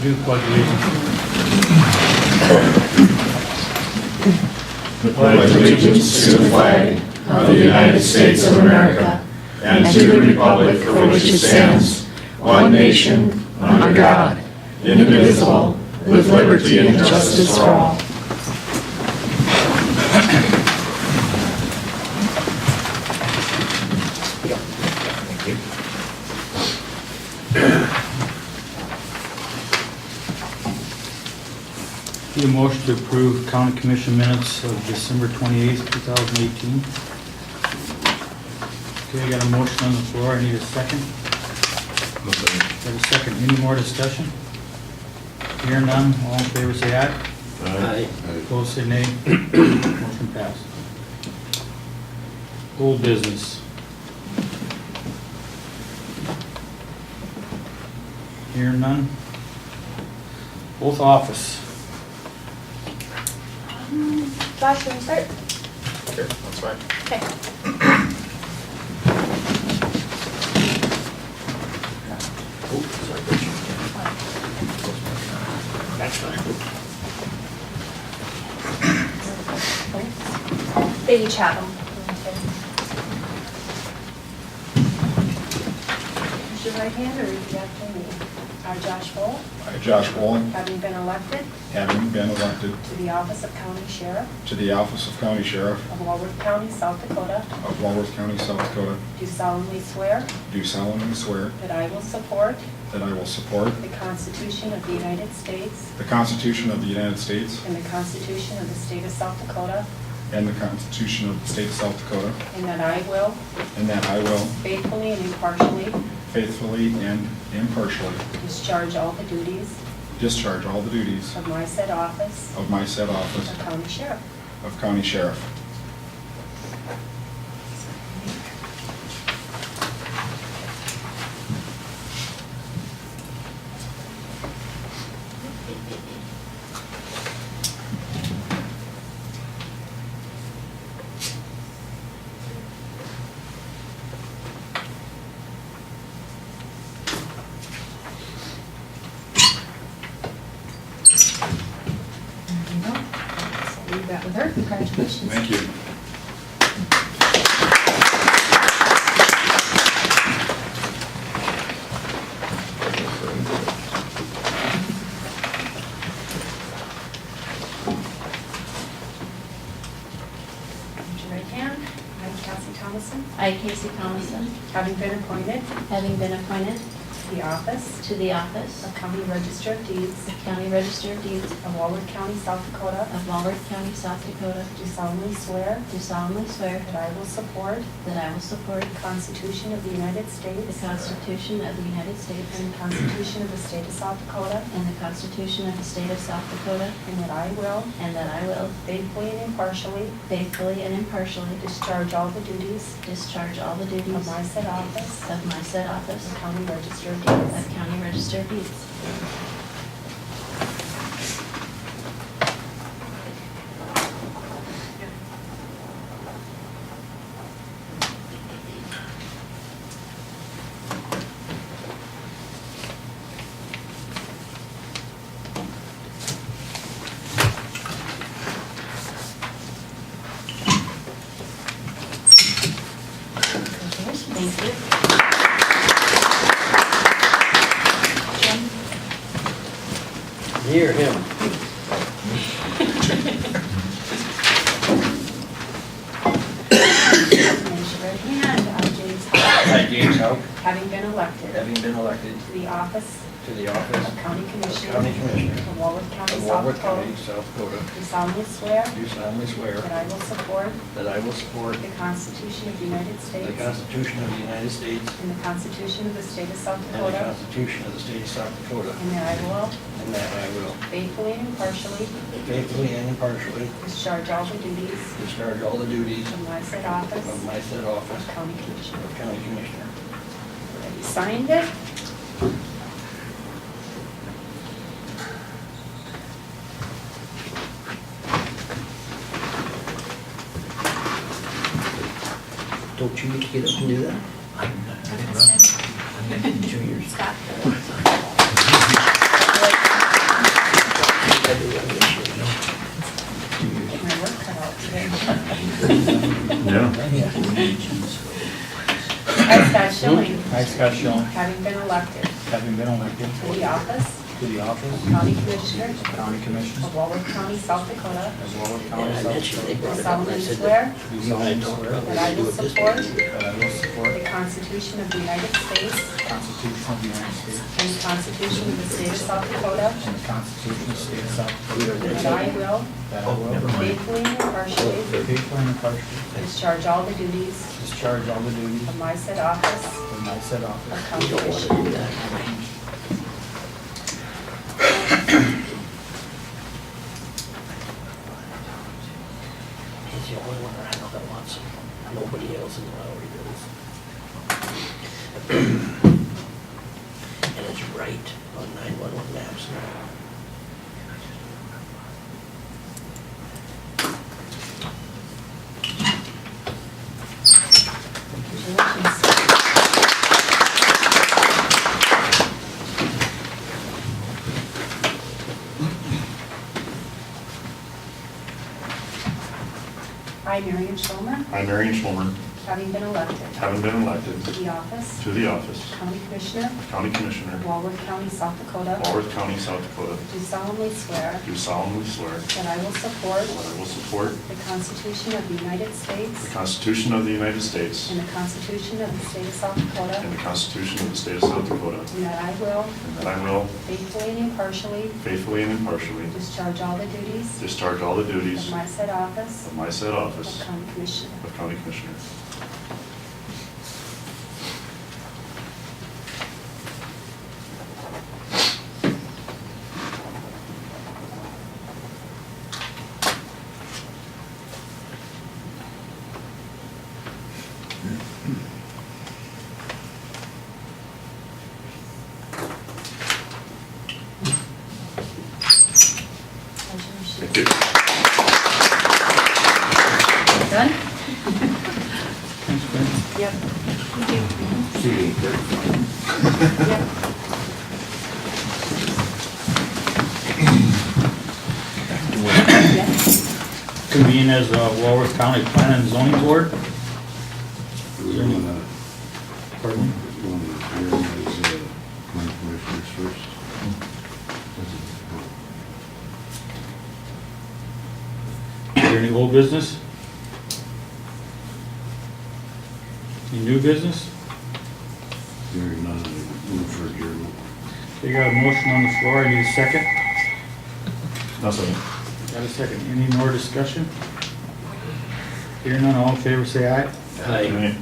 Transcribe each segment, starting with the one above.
do pledge allegiance. I pledge allegiance to the flag of the United States of America and to the republic for which it stands, one nation, under God, indivisible, with liberty and justice for all. Need a motion to approve county commission minutes of December 28th, 2018. Okay, I got a motion on the floor. I need a second. Got a second. Any more discussion? Hear none. All in favor say aye. Aye. Opposed say nay. Motion passed. Old business. Hear none. Oath of office. Josh, you want to start? Sure, that's fine. Okay. That's fine. They each have them. Raise your right hand or repeat after me. I, Josh Wool, I, Josh Wolin, having been elected having been elected to the office of County Sheriff to the office of County Sheriff of Walworth County, South Dakota, of Walworth County, South Dakota, do solemnly swear do solemnly swear that I will support that I will support the Constitution of the United States the Constitution of the United States and the Constitution of the State of South Dakota, and the Constitution of the State of South Dakota, and that I will and that I will faithfully and impartially faithfully and impartially discharge all the duties discharge all the duties of my said office of my said office of County Sheriff. of County Sheriff. There you go. So leave that with her. Congratulations. Thank you. Raise your right hand. I, Cassie Thomason, I, Casey Thomason, having been appointed having been appointed to the office to the office of County Register of Deeds of County Register of Deeds of Walworth County, South Dakota, of Walworth County, South Dakota, do solemnly swear do solemnly swear that I will support that I will support the Constitution of the United the States Constitution of the United States and the Constitution of the State of South Dakota, and the Constitution of the State of South Dakota, and that I will and that I will faithfully and impartially faithfully and impartially discharge all the duties discharge all the duties of my said office of my said office of County Register of of Deeds. County Register of Deeds. Thank you. Hear him. Raise your right hand. I, James Howard, I, James Howe, having been elected having been elected to the office to the office of County of Commissioner County Commissioner of Walworth County, of South Walworth County, Dakota, South Dakota, do solemnly swear do solemnly swear that I will support that I will support the Constitution of the United the States Constitution of the United States and the Constitution of the State of South and the Dakota, Constitution of the State of South Dakota, and that I will and that I will faithfully and impartially faithfully and impartially discharge all the duties discharge all the duties of my said office of my said of office County Commissioner. of County Commissioner. Have you signed it? Don't you need to get up and do that? Okay. 2 years. Scott. I, Scott Schoen, having been elected having been elected to the office to the office of County Commissioner of County Commissioner of Walworth County, South Dakota, as well as And County I South mentioned they Dakota, brought do it up, and I solemnly said, swear do you and I solemnly talked swear about that I what we will do with this support meeting. that I will support the Constitution of the United States the Constitution of the United States and the Constitution of the State of South Dakota, and the Constitution of the State of South Dakota, that I will that I will faithfully and impartially faithfully and impartially discharge all the duties discharge all the duties of my said office of my said of office County You don't want to Commissioner. do that. He's the only one around that wants it. Nobody else in the Lowry does. And it's right on 911 maps now. Congratulations. I, Marion Schulmer, I, Marion Schulman, having been elected having been elected to the office to the office of County Commissioner of County Commissioner, of Walworth County, South Dakota, Walworth County, South Dakota, do solemnly swear do solemnly swear that I will support that I will support the Constitution of the United the States Constitution of the United States and the Constitution of the State of South Dakota, and the Constitution of the State of South Dakota, and that I will and that I will faithfully and impartially faithfully and impartially discharge all the duties discharge all the duties of my said office of my said of office County Commissioner. of County Commissioner. Congratulations. Thank you. Done? Thanks, Ben. Yep. Yep. Yes. Convene as Walworth County Plan and Zoning Board. We want to, Pardon me? want to hear as county commissioners first. Is there any old business? Any new business? Hearing none, I move for adjournment. Okay, got a motion on the floor, I need a second. No, second. Got a second, any more discussion? Hearing none, all in favor say aye. Aye.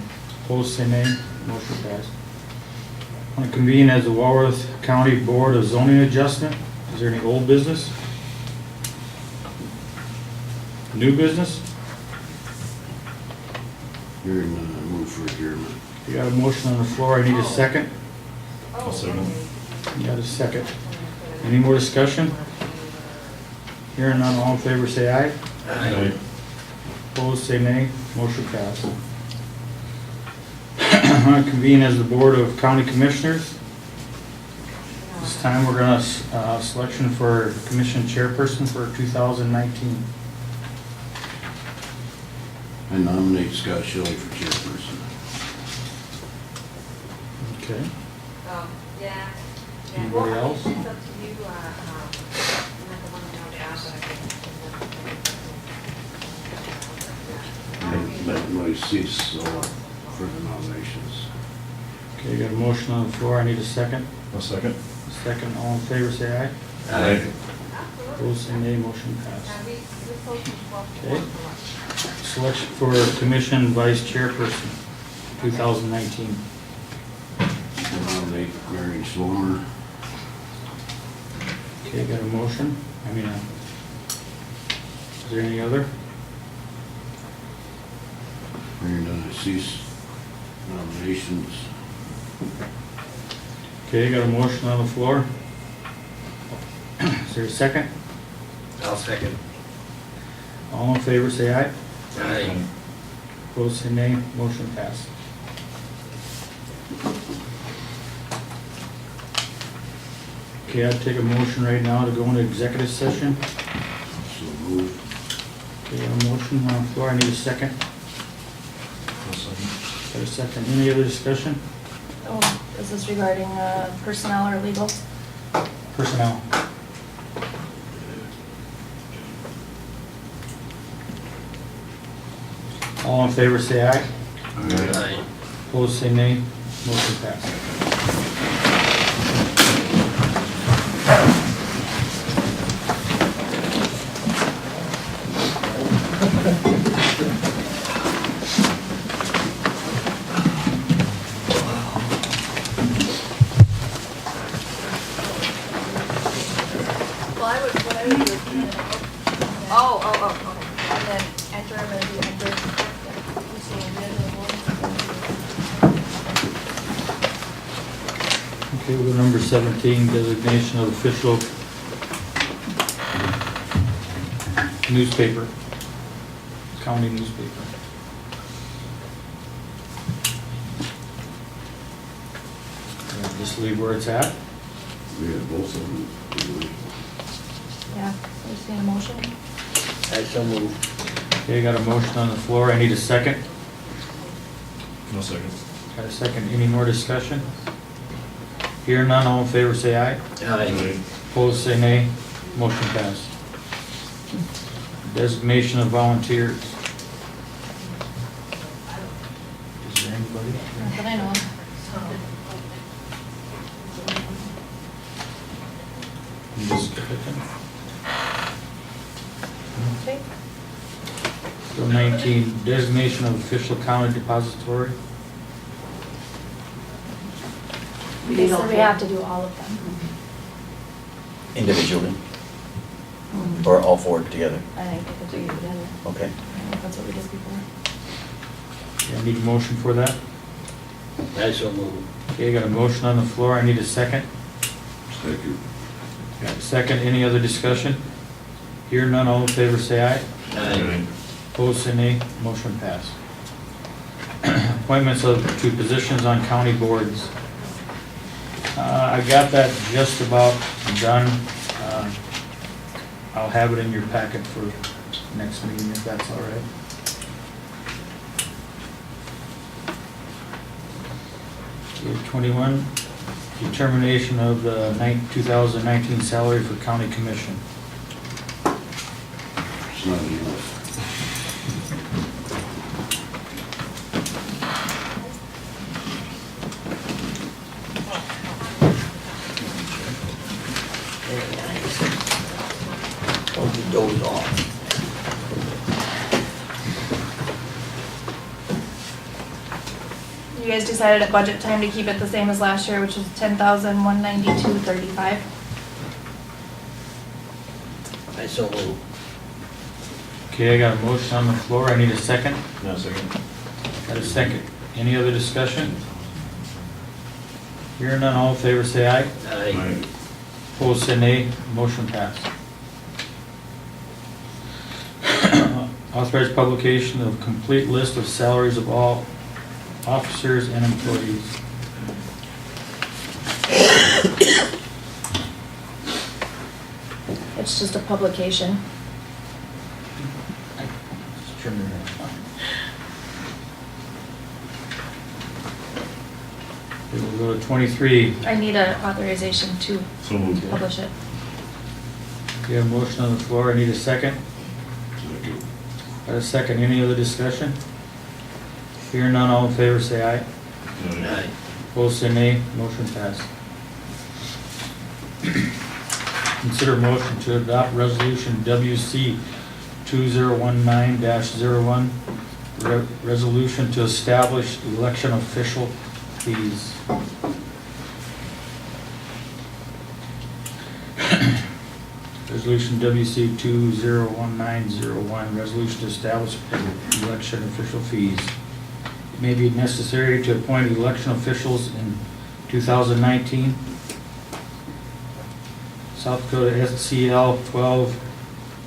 Opposed say nay, motion passed. Want to convene as the Walworth County Board of Zoning Adjustment. Is there any old business? New business? Hearing none, I move for adjournment. You got a motion on the floor, I need a second. I'll second. You got a second. Any more discussion? Hearing none, all in favor say aye. Aye. Opposed say nay, motion passed. I'm going to convene as the Board of County Commissioners. This time we're going to selection for Commission Chairperson for 2019. I nominate Scott Shelley for chairperson. Okay. Yeah. Anybody Well, else? It's up to you, I'm not the one who knows ask, but Let my cease for the nominations. Okay, got a motion on the floor, I need a second. No, second. Second, all in favor say aye. Aye. Opposed say nay, motion passed. we posted 12 to Okay. 1 for lunch. Selection for Commission Vice Chairperson, 2019. I nominate Mary Slomer. Okay, got a motion? Is there any other? Hearing none, I cease nominations. Okay, got a motion on the floor. Is there a second? I'll second. All in favor, say aye. Aye. Opposed, say nay. Motion passed. Okay, I'd take a motion right now to go into executive session. So moved. Okay, got a motion on the floor. I need a second. No, second. Got a second. Any other discussion? Oh, Is this regarding personnel or legal? Personnel. All in favor, say aye. Aye. Opposed, say nay. Motion passed. Well, what I would do is print it out. Okay. And then enter them as you enter. You see individual ones. Okay, we'll go to number 17, designation of official newspaper, county newspaper. Just leave where it's at. We had both of them. Yeah, so just need a motion. I so move. Okay, got a motion on the floor. I need a second. No second. Got a second. Any more discussion? Here none, all in favor say aye. Aye. Opposed say nay. Motion passed. Designation of volunteers. Is there anybody? Not that I know of. You just pick them. Okay. So 19, designation of official county depository. They said we have to do all of them. Individually? Or all four together? I think they could do it together. Okay. I think that's what we did before. I need a motion for that. I so move. Okay, got a motion on the floor. I need a second. Second. Got a second. Any other discussion? Here none, all in favor say aye. Aye. Opposed say nay. Motion passed. Appointments of two positions on county boards. I got that just about done. I'll have it in your packet for next meeting if that's all right. Okay, 21, determination of the 2019 salary for county commission. It's not enough. Very nice. Don't you doze off. You guys decided at budget time to keep it the same as last year, which is $10,192.35. I so move. Okay, I got a motion on the floor. I need a second. No second. Got a second. Any other discussion? Hearing none, all in favor say aye. Aye. Opposed say nay. Motion passed. Authorized publication of complete list of salaries of all officers and employees. It's just a publication. Just trim your hair. Okay, we'll go to 23. I need an authorization to So moved. publish it. We have a motion on the floor. I need a second. Second. Got a second. Any other discussion? Hearing none, all in favor say aye. Aye. Opposed say nay. Motion passed. Consider motion to adopt resolution WC 2019-01, resolution to establish election official fees. Resolution WC 2019-01, resolution to establish election official fees. It may be necessary to appoint election officials in 2019. South Dakota SCL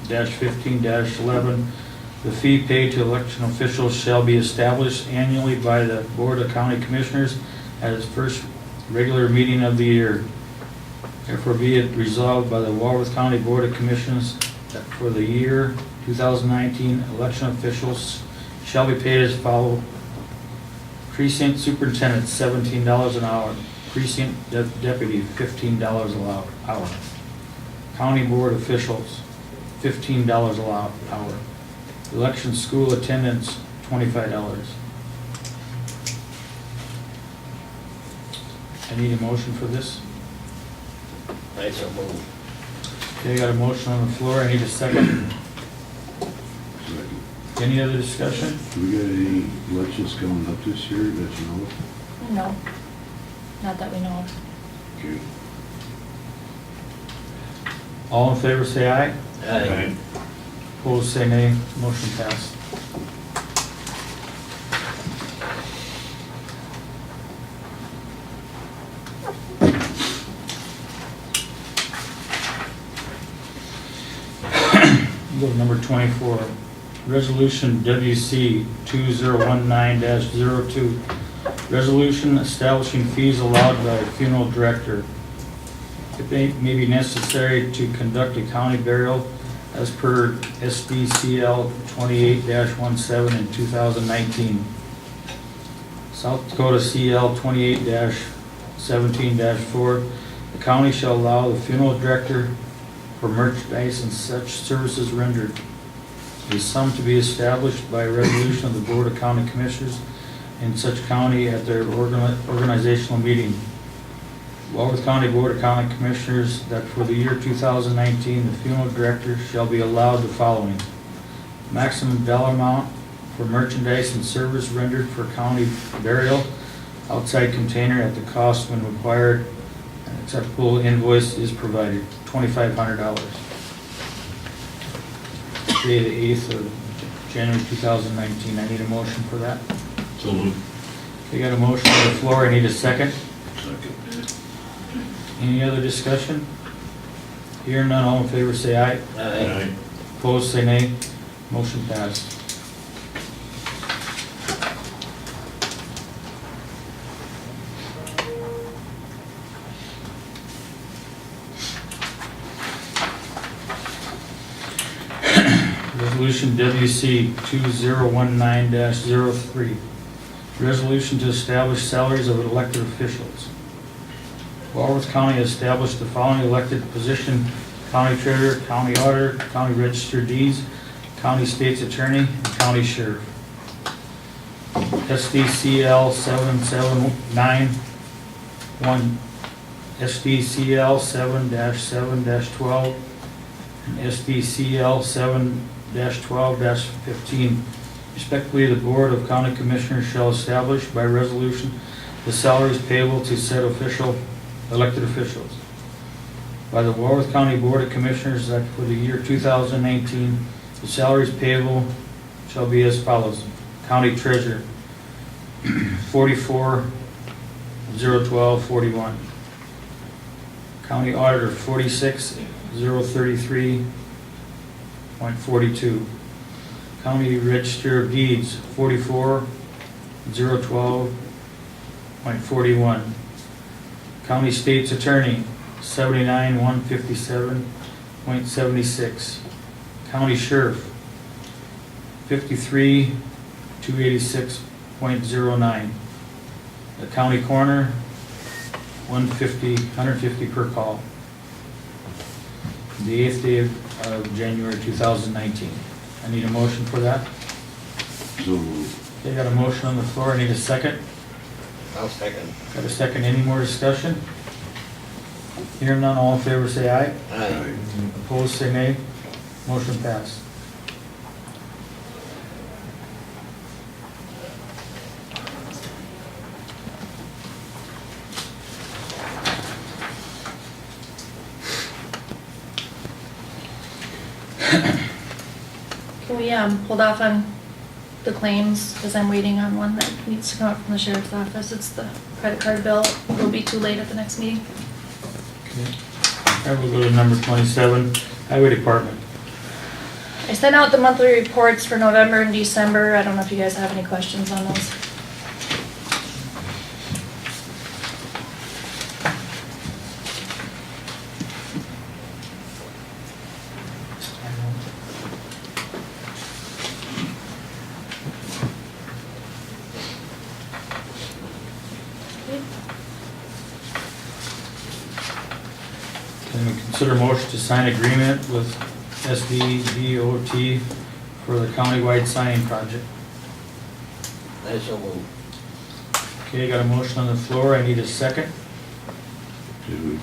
12-15-11. The fee paid to election officials shall be established annually by the Board of County Commissioners at its first regular meeting of the year. Therefore be it resolved by the Walworth County Board of Commissioners that for the year 2019, election officials shall be paid as follows. Precinct Superintendent, $17 an hour. precinct deputy, $15 an hour. County board officials, $15 an hour. Election school attendance, $25. I need a motion for this. I so move. Okay, got a motion on the floor, I need a second. Second. Any other discussion? Do we got any elections coming up this year that you know of? No, not that we know of. Okay. All in favor say aye. Aye. Opposed say nay. Motion passed. Go to number 24. Resolution WC 2019-02. Resolution establishing fees allowed by a funeral director. It may be necessary to conduct a county burial as per SDCL 28-17 in 2019. South Dakota CL 28-17-4. The county shall allow the funeral director for merchandise and such services rendered. A sum to be established by resolution of the Board of County Commissioners in such county at their organizational meeting. Walworth County Board of County Commissioners that for the year 2019, the funeral director shall be allowed the following. Maximum dollar amount for merchandise and service rendered for county burial, outside container at the cost when required, an acceptable invoice is provided, $2,500. Day the 8th of January 2019. I need a motion for that. So moved. Okay, got a motion on the floor. I need a second. Second. Any other discussion? Hearing none, all in favor say aye. Aye. Opposed say nay. Motion passed. Resolution WC 2019-03. Resolution to establish salaries of elected officials. Walworth County established the following elected position: county treasurer, county auditor, county register of deeds, county state's attorney, and county sheriff. SDCL 7791, SDCL 7-7-12, and SDCL 7-12-15. Respectively, the Board of County Commissioners shall establish by resolution the salaries payable to said elected officials. By the Walworth County Board of Commissioners that for the year 2019, the salaries payable shall be as follows. County treasurer, $44,012.41. County auditor, $46,033.42. County register of deeds, $44,012.41. County state's attorney, $79,157.76. County sheriff, $53,286.09. The county coroner, $150 per call. The 8th day of January 2019. I need a motion for that. So moved. Okay, got a motion on the floor. I need a second. I'll second. Got a second. Any more discussion? Hearing none, all in favor say aye. Aye. Opposed say nay. Motion passed. Can we hold off on the claims, because I'm waiting on one that needs to come up from the sheriff's office. It's the credit card bill. It'll be too late at the next meeting. Okay. All right, we'll go to number 27, Highway Department. I sent out the monthly reports for November and December. I don't know if you guys have any questions on those. Can we consider motion to sign agreement with SDDOT for the countywide signing project? I so move. Okay, got a motion on the floor, I need a second. Did we?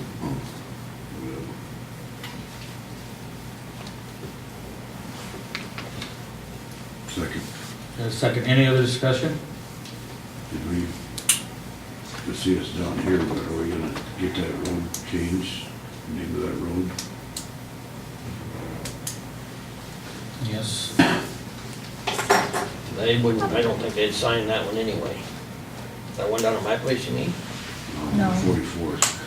Second. Got a second, any other discussion? Did we, you see us down here, but are we gonna get that road changed, name of that road? Yes. They wouldn't, I don't think they'd sign that one anyway. That one down at my place, you mean? No. 44th.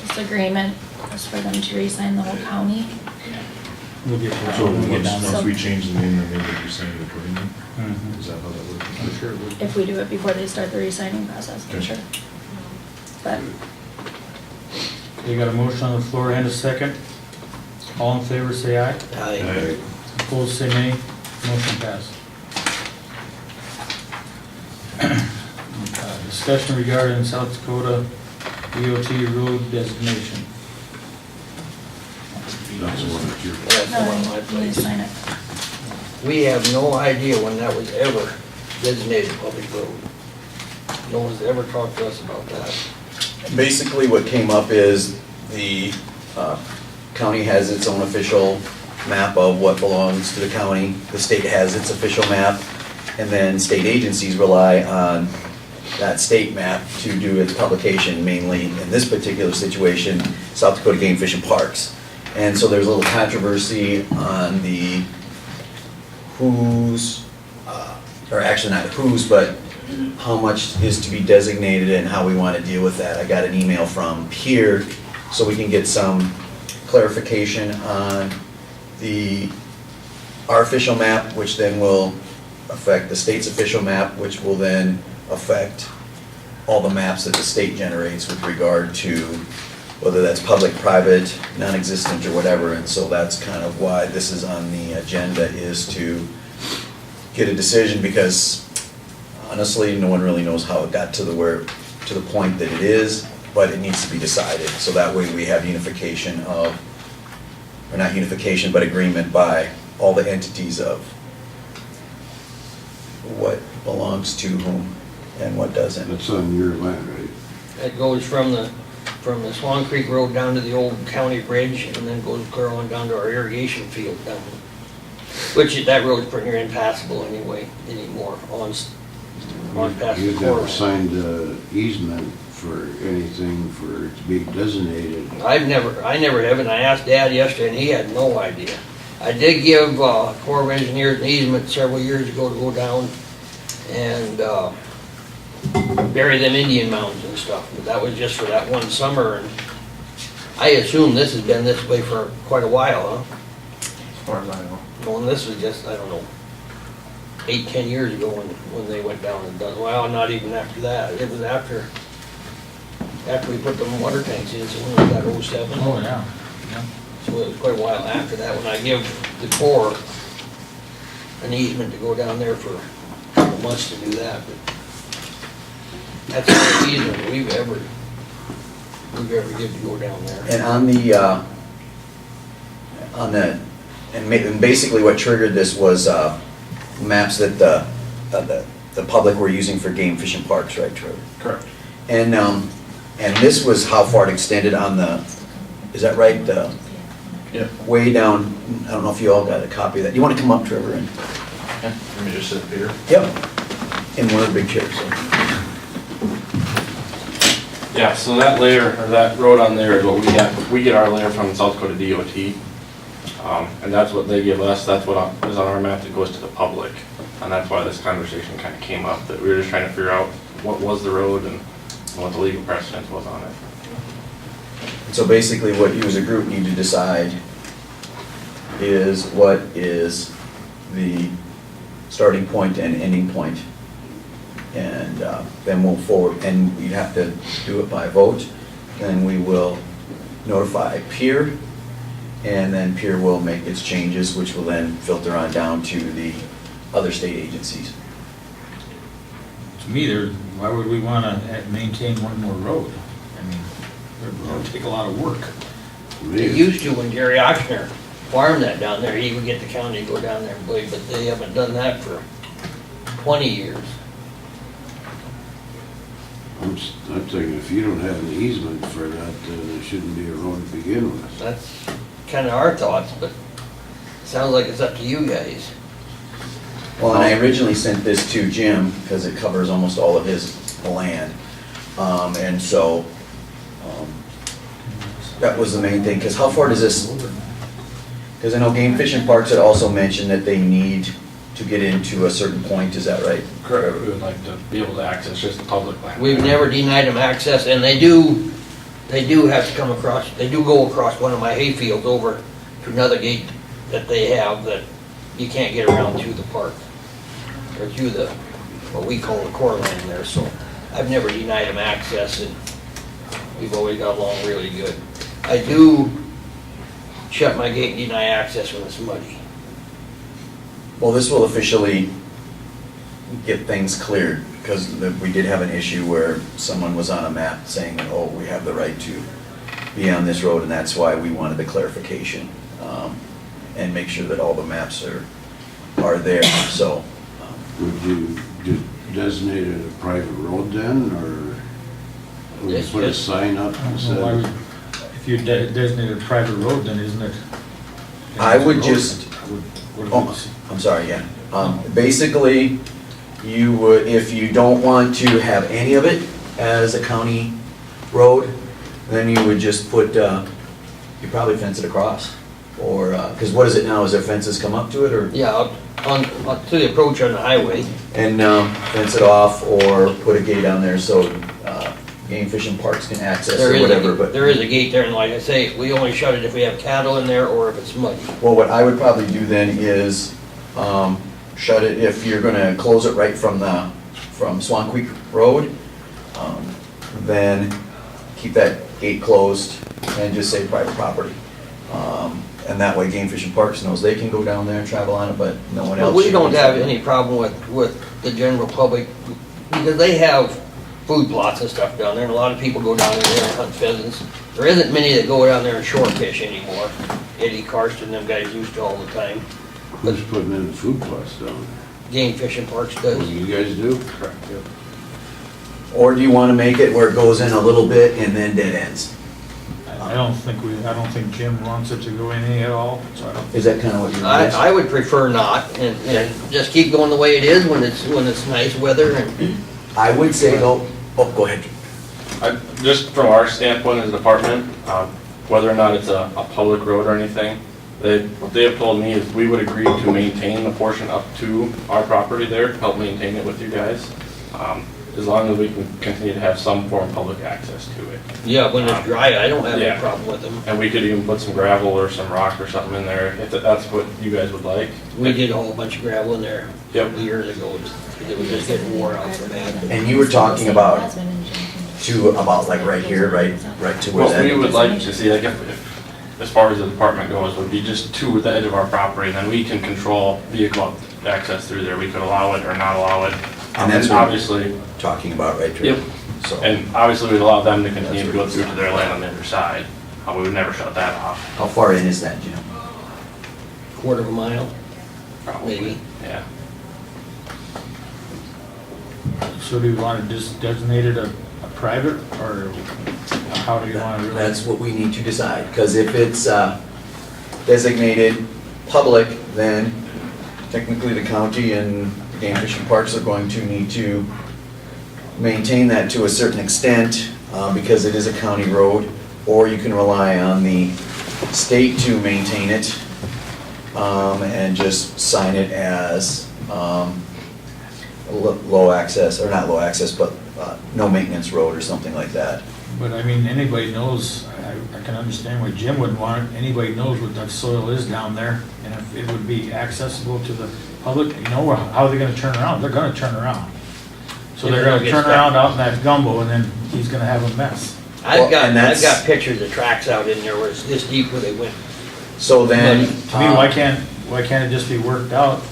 This agreement is for them to re-sign the whole county. We'll get to that So when we get down once there. we change the name, then they would be signing the agreement? Mhm. Is that how that works? I'm sure it would. If we do it before they start the re-signing process, for Okay. sure. But You got a motion on the floor and a second. All in favor, say aye. Aye. Opposed, say nay. Motion passed. Discussion regarding South Dakota DOT road designation. That's the one that you're, That's the one at my no, you need place. to sign it. We have no idea when that was ever designated public road. No one's ever talked to us about that. Basically, what came up is the county has its own official map of what belongs to the county. The state has its official map, and then state agencies rely on that state map to do its publication, mainly in this particular situation, South Dakota Game Fish and Parks. And so there's a little controversy on the who's, or actually not who's, but how much is to be designated and how we want to deal with that. I got an email from Pierre, so we can get some clarification on our official map, which then will affect the state's official map, which will then affect all the maps that the state generates with regard to whether that's public, private, non-existent, or whatever. And so that's kind of why this is on the agenda, is to get a decision, because honestly, no one really knows how it got to the point that it is, but it needs to be decided. So that way we have unification of, or not unification, but agreement by all the entities of what belongs to whom and what doesn't. that's on your land, right? It goes from the Swan Creek Road down to the old county bridge, and then goes clear on down to our irrigation field down. Which, that road's pretty near impassable anyway, anymore, past the You've never corner. signed easement for anything for it to be designated. I never have, and I asked Dad yesterday, and he had no idea. I did give Corps of Engineers an easement several years ago to go down and bury them Indian mounds and stuff, but that was just for that one summer, and I assume this has been this way for quite a while, huh? As far as I know. Well, and this was just, I don't know, 8-10 years ago when they went down and done, well, not even after that. It was after we put the water tanks in, so when was that, 07? Oh, yeah. Yeah. So it was quite a while after that when I give the Corps an easement to go down there for a couple months to do that, but that's the only easement we've ever given to go down there. And and basically what triggered this was maps that the public were using for game fish and parks, right, Trevor? Correct. And this was how far it extended on is that right? Yep. Way down, I don't know if you all got a copy of that. You want to come up, Trevor? And, Let me just sit here. yep, in one of the big chairs. Yeah, so that layer, or that road on there is what we get. We get our layer from South Dakota DOT. And that's what they give us, that's what is on our map that goes to the public. And that's why this conversation kind of came up, that we were just trying to figure out what was the road and what the legal precedence was on it. And so basically what you as a group need to decide is what is the starting point and ending point. And then move forward, and we have to do it by vote. Then we will notify Peer, and then Peer will make its changes, which will then filter on down to the other state agencies. to me, why would we want to maintain one more road? I mean, it would take a lot of work. They used to when Jerry Oxner farmed that down there, he would get the county to go down there and blade, but they haven't done that for 20 years. I'm thinking if you don't have an easement for that, there shouldn't be a road to begin with. That's kind of our thoughts, but sounds like it's up to you guys. Well, and I originally sent this to Jim, because it covers almost all of his land. And so, that was the main thing, because how far does this, because I know Game Fish and Parks had also mentioned that they need to get into a certain point, is that right? Correct, we would like to be able to access just the public land. We've never denied them access, and they do have to come across, they do go across one of my hay fields over to another gate that they have that you can't get around through the park, or through the, what we call the core land there, so I've never denied them access, and we've always got along really good. I do shut my gate and deny access when it's muddy. Well, this will officially get things cleared, because we did have an issue where someone was on a map saying, oh, we have the right to be on this road, and that's why we wanted the clarification, and make sure that all the maps are there, so. Would you designate it a private road then, or would you Yes, put a yes. sign up I and don't know why say? we, if you designate a private road, then isn't it? I would just- What do Oh, we see? I'm sorry, yeah. Basically, you would, if you don't want to have any of it as a county road, then you would just put, you probably fence it across. Or, because what is it now, is there fences come up to it, or? Yeah, up to the approach on the highway. And fence it off, or put a gate on there so Game Fish and Parks can access There or is whatever, but. there is a gate there, and like I say, we only shut it if we have cattle in there or if it's muddy. Well, what I would probably do then is shut it, if you're gonna close it right from Swan Creek Road, then keep that gate closed and just say private property. And that way Game Fish and Parks knows they can go down there and travel on it, but no one else. But we should don't be. have any problem with the general public, because they have food plots and stuff down there, and a lot of people go down there and hunt pheasants. There isn't many that go down there and shore fish anymore. Eddie Karsten, them guys used to all the time. Who's putting in the food plots down there? Game Fish and Parks What does. do you guys do? Correct, yep. Or do you wanna make it where it goes in a little bit and then dead ends? I don't think Jim wants it to go in at all, so I don't. Is that kinda what you're? I would prefer not, and just keep going the way it is when it's nice weather, and I would say though, oh, go ahead. Just from our standpoint as a department, whether or not it's a public road or anything, what they have told me is we would agree to maintain the portion up to our property there, help maintain it with you guys, as long as we can continue to have some form of public access to it. yeah, when it's dry, I don't have Yeah. any problem with them. And we could even put some gravel or some rock or something in there, if that's what you guys would like. We did a whole bunch of gravel in there a Yep. couple years ago, it was just getting wore out so bad. And you were talking about about like right here, right to where What we that. would like to see, like if, as far as the department goes, would be just to the edge of our property, and then we can control vehicle access through there. We could allow it or not allow it. And that's what- obviously, Talking about right there. Yep. So, and obviously we'd allow them to continue to go through to their land on the other side. We would never shut that off. how far in is that, Jim? Quarter of a mile, Probably. maybe. Yeah. So do you want to just designate it a private, or how do you want to really? That's what we need to decide, because if it's designated public, then technically the county and Game Fish and Parks are going to need to maintain that to a certain extent, because it is a county road, or you can rely on the state to maintain it, and just sign it as low access, or not low access, but no maintenance road or something like that. But I mean, anybody knows, I can understand why Jim wouldn't want it, anybody knows what that soil is down there, and if it would be accessible to the public, you know, how are they gonna turn around? They're gonna turn around. So Yeah, they're they'll gonna get turn stuck. around out in that gumbo, and then he's gonna have a mess. Well, and I've that's- got pictures of tracks out in there where it's this deep where they went. So then. To me, why can't it just be worked out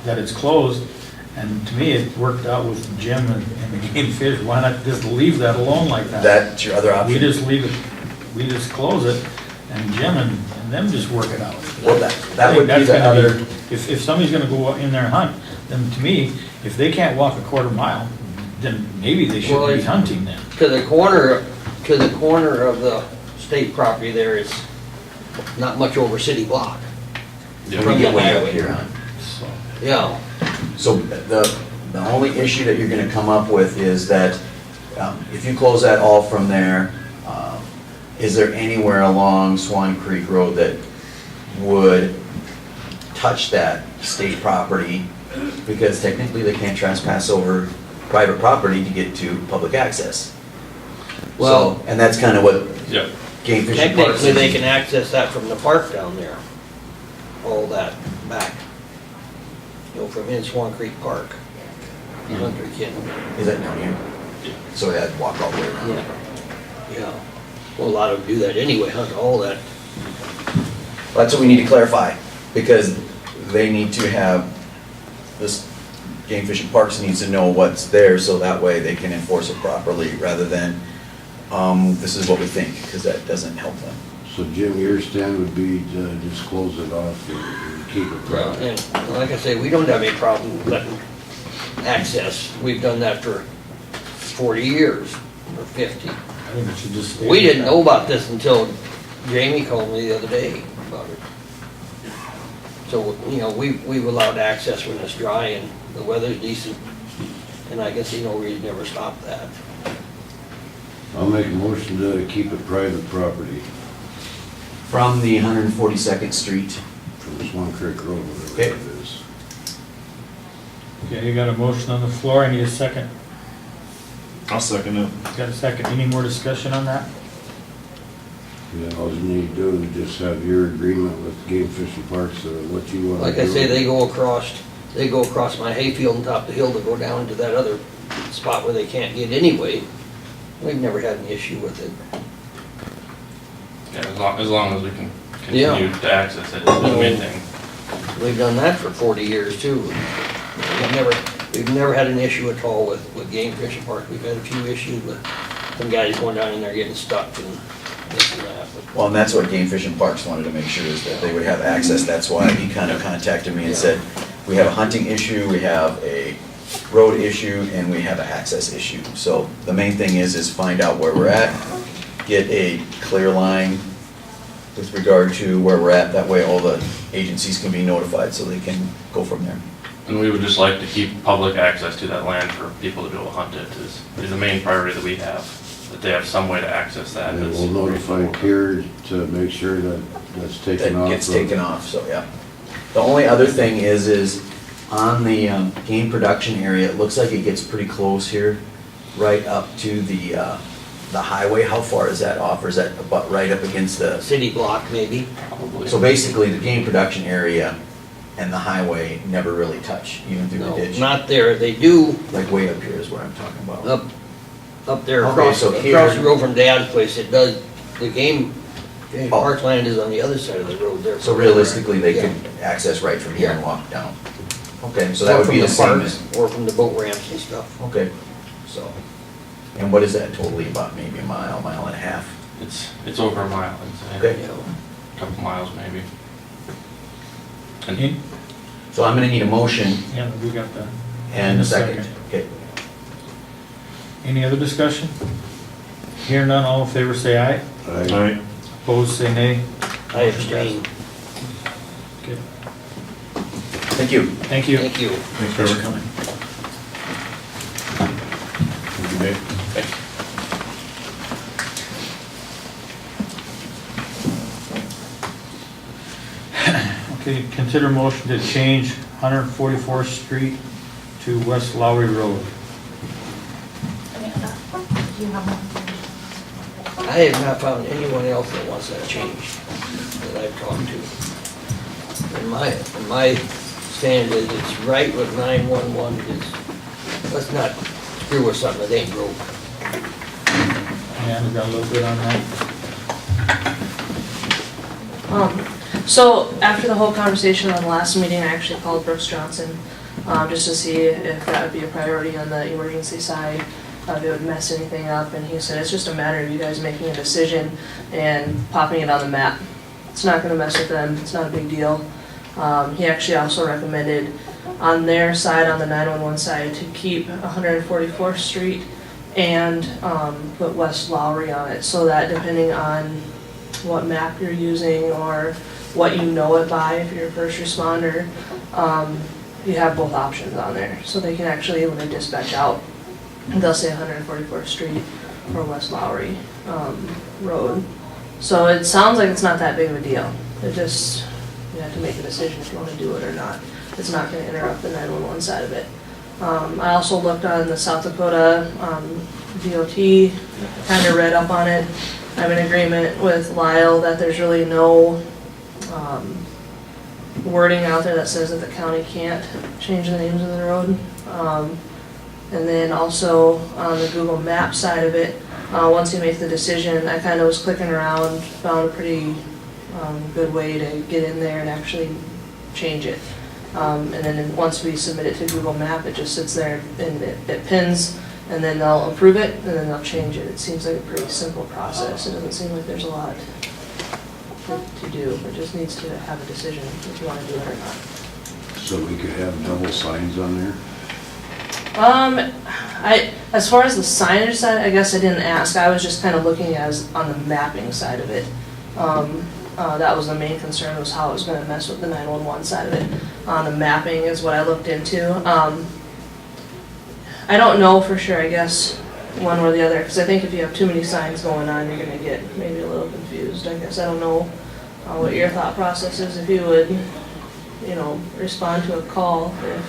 that it's closed, And to me, it worked out with Jim and the game fish. Why not just leave that alone like that? That's your other We option? just leave it, we just close it, and Jim and them just work it out. Well, that I would think be that's the gonna other, If somebody's gonna go in there and hunt, then to me, if they can't walk a quarter mile, then maybe they Well, shouldn't be it's- hunting then. To the corner of the state property there is not much over city block. when you get way up here, huh? So, Yeah, So the only issue that you're gonna come up with is that, if you close that all from there, is there anywhere along Swan Creek Road that would touch that state property? Because technically they can't trespass over private property to get to public access. Well- So, and that's kind of what Yep. Game Fish and Parks technically they is. can access that from the park down there. All that back. You know, from in Swan Creek Park. Hunter can. Is that down here? So they had to walk all the way around. Yeah. Yeah. Well, a lot of them do that anyway, hunt all that. That's what we need to clarify, because they need to have, this Game Fish and Parks needs to know what's there, so that way they can enforce it properly, rather than, this is what we think, because that doesn't help them. So Jim, your stand would be to just close it off and keep it private? And like I say, we don't have any problem letting access. We've done that for 40 years, or 50. I think it should just stay. We like didn't that. know about this until Jamie called me the other day about it. So, you know, we've allowed access when it's dry and the weather's decent, and I can see no reason to ever stop that. I'll make a motion to keep it private property From the 142nd Street, from Swan Creek Road, whatever Okay. it is. Okay, you got a motion on the floor, I need a second. I'll second it. Got a second, any more discussion on that? Yeah, all you need to do is just have your agreement with Game Fish and Parks, what you want to do. Like I say, they go across my hayfield and top the hill to go down to that other spot where they can't get anyway. We've never had an issue with it. Yeah, as long as we can Yeah. continue to access it, it's the main thing. We've done that for 40 years too. We've never had an issue at all with Game Fish and Park. We've had a few issues with some guys going down in there getting stuck and this and that. But well, and that's what Game Fish and Parks wanted to make sure, is that they would have access. That's why he kind of contacted me and said, we have a hunting issue, we have a road issue, and we have an access issue. So the main thing is find out where we're at, get a clear line with regard to where we're at. That way all the agencies can be notified so they can go from there. And we would just like to keep public access to that land for people to be able to hunt it is the main priority that we have, that they have some way to access that. And It's- we'll notify Pier to make sure that that's taken off. That gets taken off, so yeah. The only other thing is on the game production area, it looks like it gets pretty close here, right up to the highway. How far is that off, or is that about right up against the, city block maybe. Probably. so basically the game production area and the highway never really touch, even through the No, ditch? not there. They do Like way up here is what I'm talking about. up there Okay, across so the here- road from Dad's place. It does, the game Oh. parkland is on the other side of the road there. So realistically, they Yeah. could access right from here and Yeah. walk down? Okay, so that Or would from be the same park, as, or from the boat ramps and stuff. okay, so. And what is that totally, about maybe a mile, mile and a half? It's over a mile, I'd say. Okay. You know. Couple miles maybe. And Any- So I'm gonna need a motion Yeah, we got that. and a second. Okay. Any other discussion? Hear none, all in favor say aye. Aye. Opposed, say nay. I abstain. Okay. Thank you. Thank you. Thank you. Thanks, Thanks for Trevor. coming. Thank you, Dave. Okay, consider motion to change 144th Street to West Lowry Road. Amanda, do you have one? I have not found anyone else that wants that changed that I've talked to. And my stand is it's right with 911 is, let's not screw with something that ain't broke. And we got a little bit on that. So after the whole conversation on the last meeting, I actually called Brooks Johnson just to see if that would be a priority on the emergency side, if it would mess anything up, and he said it's just a matter of you guys making a decision and popping it on the map. It's not gonna mess with them, it's not a big deal. He actually also recommended on their side, on the 911 side, to keep 144th Street and put West Lowry on it, so that depending on what map you're using or what you know it by, if you're a first responder, you have both options on there. So they can actually, when they dispatch out, they'll say 144th Street or West Lowry Road. So it sounds like it's not that big of a deal. It just, you have to make a decision if you want to do it or not. It's not going to interrupt the 911 side of it. I also looked on the South Dakota DOT, kind of read up on it. I'm in agreement with Lyle that there's really no wording out there that says that the county can't change the names of the road. And then also on the Google Maps side of it, once you make the decision, I kind of was clicking around, found a pretty good way to get in there and actually change it. And then once we submit it to Google Map, it just sits there and it pins, and then they'll approve it, and then they'll change it. It seems like a pretty simple process. It doesn't seem like there's a lot to do. It just needs to have a decision if you want to do it or not. So we could have double signs on there? As far as the signage side, I guess I didn't ask. I was just kind of looking as on the mapping side of it. That was the main concern, was how it was going to mess with the 911 side of it. The mapping is what I looked into. I don't know for sure, I guess, one or the other, because I think if you have too many signs going on, you're going to get maybe a little confused. I guess I don't know what your thought process is, if you would, respond to a call, if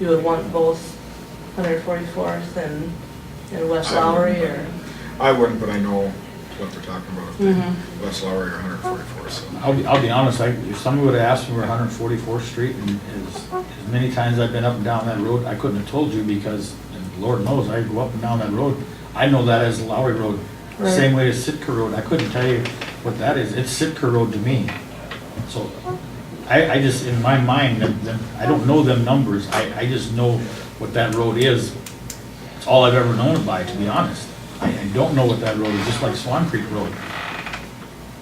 you would want both 144th and West Lowry, or... I wouldn't, but I know what they're talking about. Mm-hmm. West Lowry or 144th, so. I'll be honest, if someone would've asked me where 144th Street, and as many times I've been up and down that road, I couldn't have told you, because, and Lord knows, I go up and down that road, I know that as Lowry Road. Right. Same way as Sitka Road, I couldn't tell you what that is, it's Sitka Road to me. So, I just, in my mind, I don't know them numbers, I just know what that road is. It's all I've ever known it by, to be honest. I don't know what that road is, just like Swan Creek Road.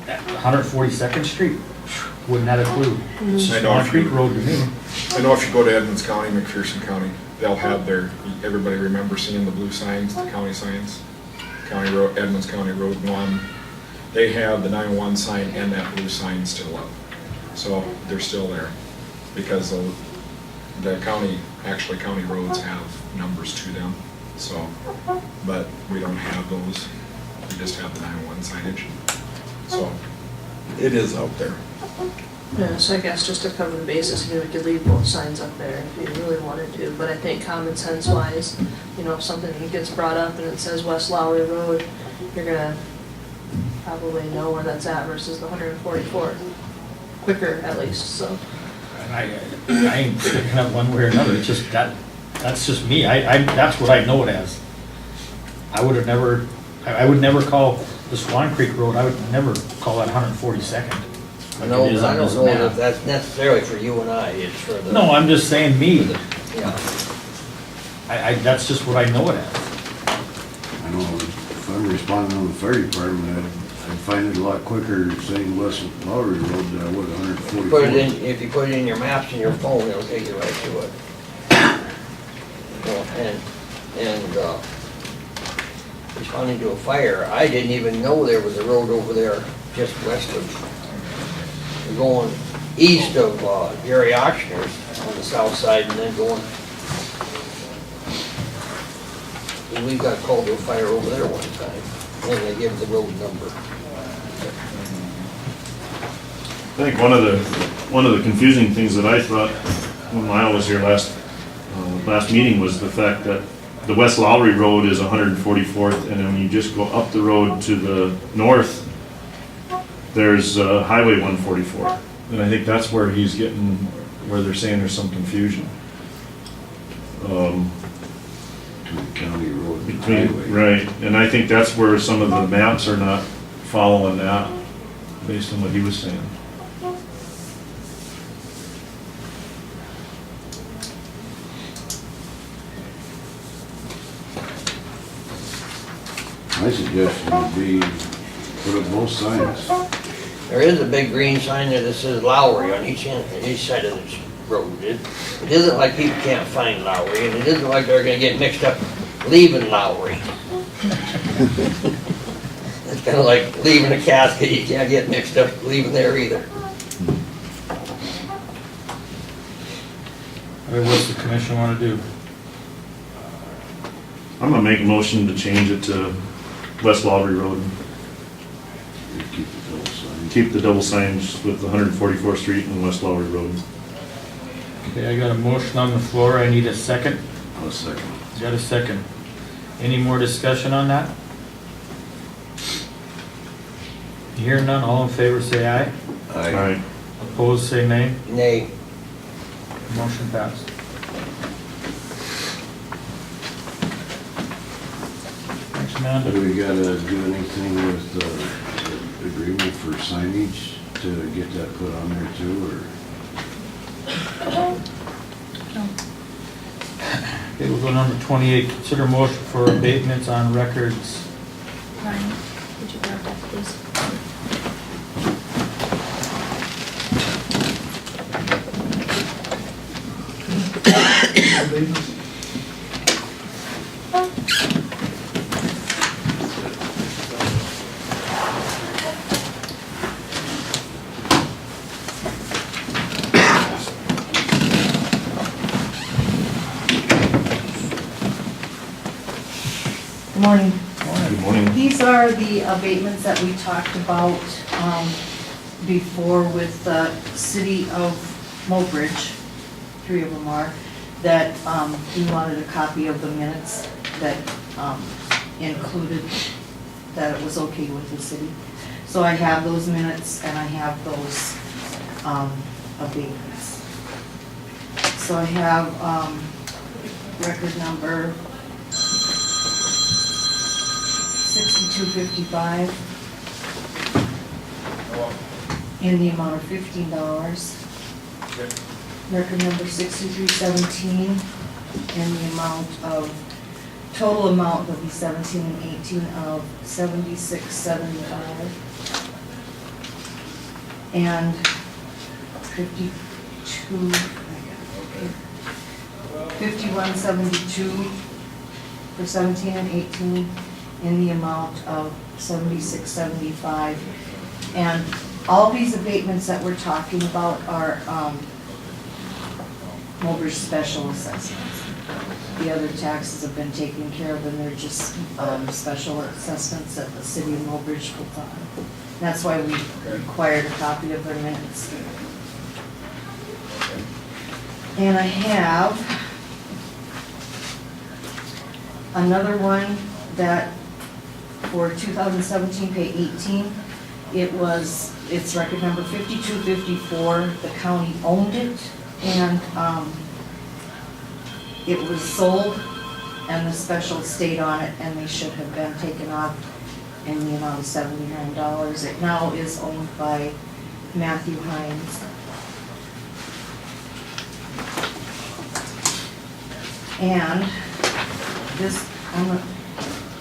That 142nd Street, wouldn't have a clue. Swan Creek Road to me. I know if you go to Edmonds County, McPherson County, they'll have everybody remembers seeing the blue signs, the county signs? County Road, Edmonds County Road 1. They have the 911 sign and that blue sign still up. So they're still there, because the county roads have numbers to them. So, but we don't have those. We just have the 911 signage. So it is out there. Yeah, so I guess just to cover the bases, we could leave both signs up there if you really wanted to, but I think common sense wise, if something gets brought up and it says West Lowry Road, you're gonna probably know where that's at versus the 144th, quicker at least, so. And I ain't sticking up one way or another, it's just that's just me, that's what I know it as. I would never call the Swan Creek Road, I would never call that 142nd. No, I don't know if that's necessarily for you and I, it's for the... No, I'm just saying me. Yeah. That's just what I know it as. I know, if I'm responding on the fire department, I'd find it a lot quicker saying West Lowry Road than I would 144. If you put it in your maps in your phone, it'll take you right to it. Responding to a fire, I didn't even know there was a road over there just west of, going east of Gary Auctioneer's on the south side, and then going, we got called to a fire over there one time, and they gave the road number. I think one of the confusing things that I thought when Lyle was here last meeting was the fact that the West Lowry Road is 144th, and then when you just go up the road to the north, there's Highway 144. And I think that's where where they're saying there's some confusion. Between county road and highway. Right, and I think that's where some of the maps are not following that, based on what he was saying. My suggestion would be put up both signs. There is a big green sign there that says Lowry on each side of this road. It isn't like people can't find Lowry, and it isn't like they're gonna get mixed up leaving Lowry. It's kinda like leaving a casket, you can't get mixed up leaving there either. All right, what's the commission want to do? I'm gonna make a motion to change it to West Lowry Road. Keep the double sign. Keep the double signs with 144th Street and West Lowry Road. Okay, I got a motion on the floor, I need a second. I'll second. Got a second. Any more discussion on that? Hearing none, all in favor say aye. Aye. Opposed say nay. Nay. Motion passed. Thanks, Do Amanda. we gotta do anything with the agreement for signage to get that put on there too, or? No. Okay, we'll go number 28, consider motion for abatements on records. Ryan, would you grab that, please? Good morning. Good morning. These are the abatements that we talked about before with the city of Mobridge, 3 of them are, that we wanted a copy of the minutes that included that it was okay with the city. So I have those minutes and I have those abatements. So I have record number 6255 in the amount of $15. Record number 6317 in the amount of, total amount will be 17 and 18 of $76.75. And 5172 for 17 and 18 in the amount of $76.75. And all these abatements that we're talking about are Mobridge special assessments. The other taxes have been taken care of, and they're just special assessments that the city of Mobridge puts on. That's why we required a copy of their minutes. And I have another one that for 2017, pay 18, it's record number 5254, the county owned it, and it was sold, and the special stayed on it, and they should have been taken off in the amount of $79. It now is owned by Matthew Hines. And this,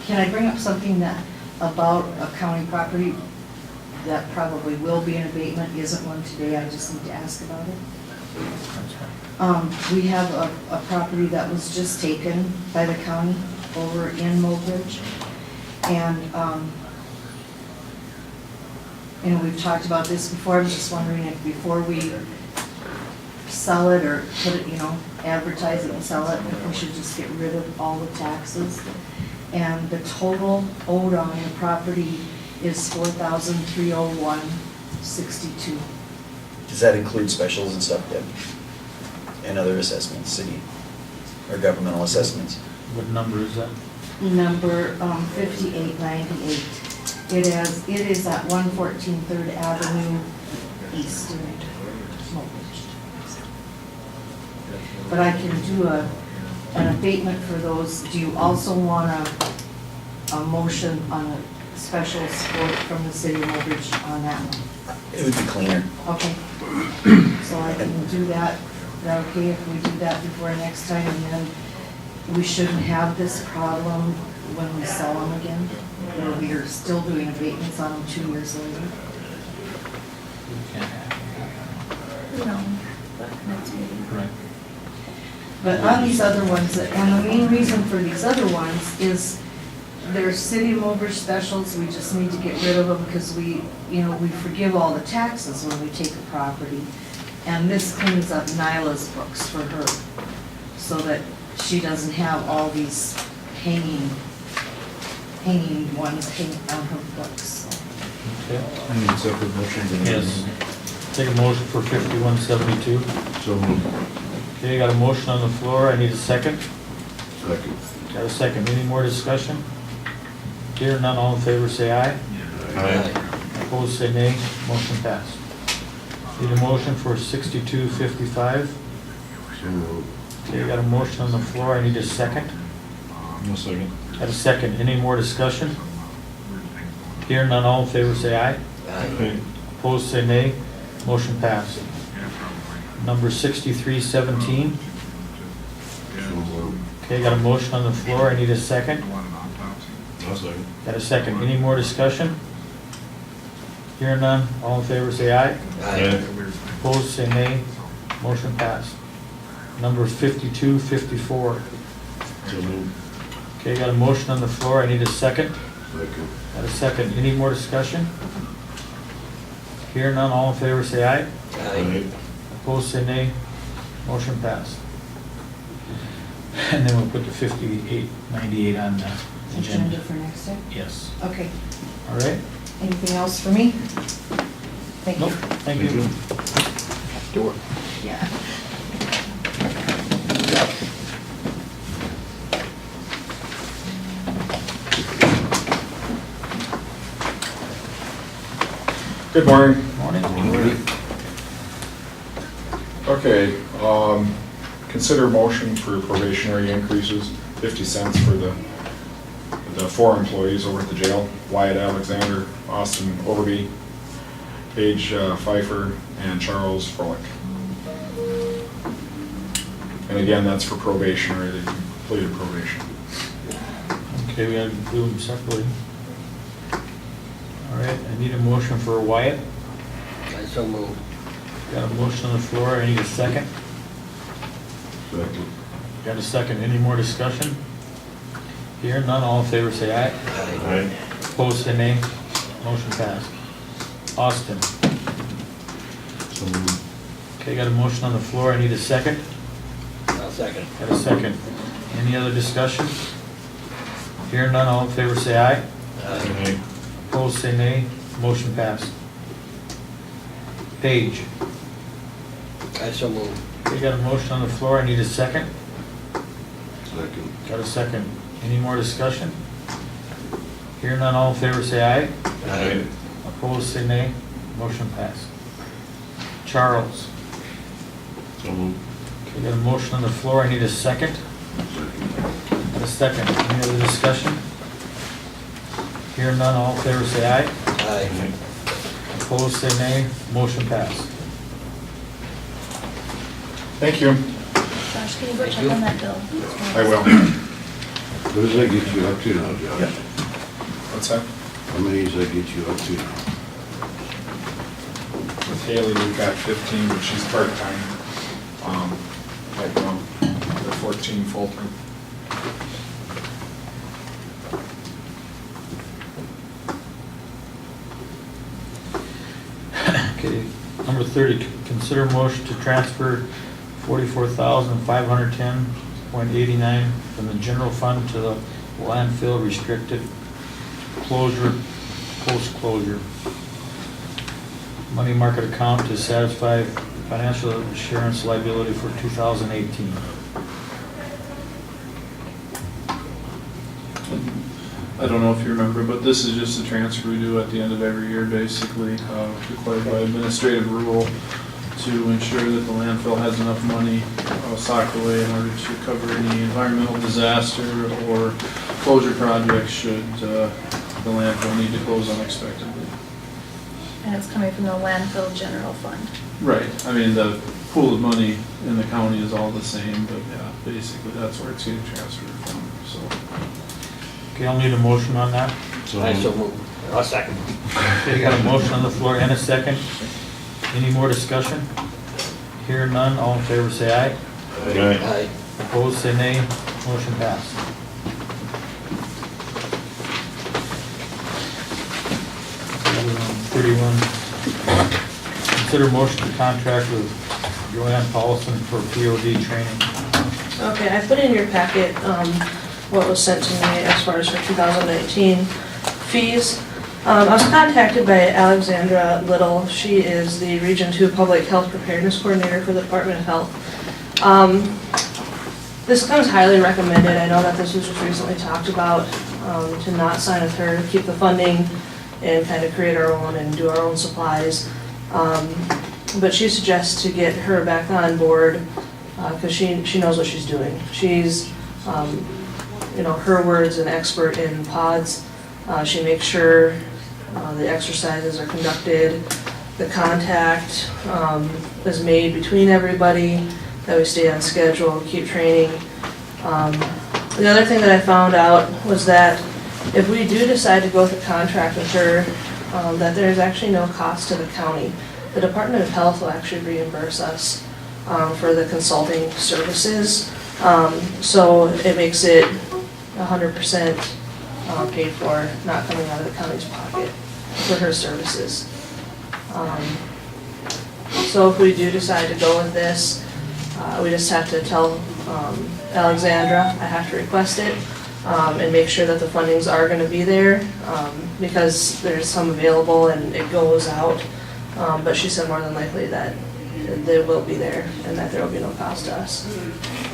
can I bring up something that, about a county property that probably will be an abatement, isn't one today, I just need to ask about it. We have a property that was just taken by the county over in Mobridge. And we've talked about this before, I'm just wondering if before we sell it or put it, advertise it and sell it, if we should just get rid of all the taxes. And the total owed on the property is $4,301.62. Does that include specials and stuff, Deb? And other assessments, city or governmental assessments? What number is that? Number 5898. It is at 114 3rd Avenue East in Mobridge. But I can do an abatement for those. Do you also want a motion on a special support from the city of Mobridge on that one? It would be cleaner. Okay. So I can do that. Is that okay if we do that before next time? And then we shouldn't have this problem when we sell them again, or we are still doing abatements on them 2 years later. No, but next meeting. Right. But on these other ones, and the main reason for these other ones is they're city of Mulberry specials, we just need to get rid of them because we forgive all the taxes when we take a property. And this cleans up Nyla's books for her, so that she doesn't have all these hanging ones hanging on her books. Okay. I need separate motions. Yes. Take a motion for 5172. So moved. Okay, got a motion on the floor, I need a second. Second. Got a second, any more discussion? Here, none, all in favor say aye. Aye. Opposed say nay, motion passed. Need a motion for 6255. So moved. Okay, got a motion on the floor, I need a second. No second. Got a second, any more discussion? Here, none, all in favor say aye. Aye. Opposed say nay, motion passed. Number 6317. So moved. Okay, got a motion on the floor, I need a second. No second. Got a second, any more discussion? Here none, all in favor say aye. Aye. Opposed say nay, motion passed. Number 5254. So moved. Okay, got a motion on the floor, I need a second. Second. Got a second, any more discussion? Here none, all in favor say aye. Aye. Opposed say nay, motion passed. And then we'll put the 5898 on the Agenda agenda. for next time? Yes, Okay, all right? anything else for me? Thank you. Nope, thank you. Do it. Yeah. Good morning. Morning. Okay, consider motion for probationary increases, 50 cents for the 4 employees over at the jail, Wyatt Alexander, Austin Overby, Paige Pfeiffer, and Charles Froelich. And again, that's for probationary, they completed probation. Okay, we gotta do them separately. All right, I need a motion for Wyatt. I so move. Got a motion on the floor, I need a second. Second. Got a second, any more discussion? Here, none, all in favor say aye. Aye. Opposed say nay, motion passed. Austin. So moved. Okay, got a motion on the floor, I need a second. I'll second. Got a second. Any other discussion? Here, none, all in favor say aye. Aye. Opposed say nay, motion passed. Paige. I so move. Okay, got a motion on the floor, I need a second. Second. Got a second. Any more discussion? Here none, all in favor say aye. Aye. Opposed say nay, motion passed. Charles. So moved. Okay, got a motion on the floor, I need a second. Second. Got a second. Any other discussion? Here none, all in favor say aye. Aye. Opposed say nay, motion passed. Thank you. Josh, can you go check on that bill? I will. What does that get you up to now, Josh? What's that? How many does that get you up to now? With Haley, we've got 15, but she's part-time. Right now, the 14 full-time. Okay, number 30, consider motion to transfer 44,510.89 from the general fund to the landfill restricted closure, post-closure money market account to satisfy financial insurance liability for 2018. I don't know if you remember, but this is just a transfer we do at the end of every year, basically, required by administrative rule to ensure that the landfill has enough money socked away in order to cover any environmental disaster or closure projects should the landfill need to close unexpectedly. And it's coming from the landfill general fund. Right, I mean, the pool of money in the county is all the same, but yeah, basically that's where it's getting transferred from, so. Okay, I'll need a motion on that. I so move. I'll second. Okay, got a motion on the floor and a second. Any more discussion? Hear none, all in favor say aye. Okay. Aye. Opposed, say nay. Motion passed. Item 31, consider motion to contract with Joanne Paulson for POD training. Okay, I put in your packet, what was sent to me as far as for 2019 fees. I was contacted by Alexandra Little. She is the Region 2 Public Health Preparedness Coordinator for the Department of Health. This comes highly recommended. I know that this was just recently talked about, to not sign with her, keep the funding and kind of create our own and do our own supplies. But she suggests to get her back on board because she knows what she's doing. She's, her words, an expert in pods. She makes sure the exercises are conducted, the contact is made between everybody, that we stay on schedule, keep training. The other thing that I found out was that if we do decide to go with a contract with her, that there's actually no cost to the county. The Department of Health will actually reimburse us for the consulting services. So it makes it 100% paid for, not coming out of the county's pocket for her services. So if we do decide to go with this, we just have to tell Alexandra, I have to request it, and make sure that the fundings are going to be there, because there's some available and it goes out. But she said more than likely that they will be there and that there will be no cost to us.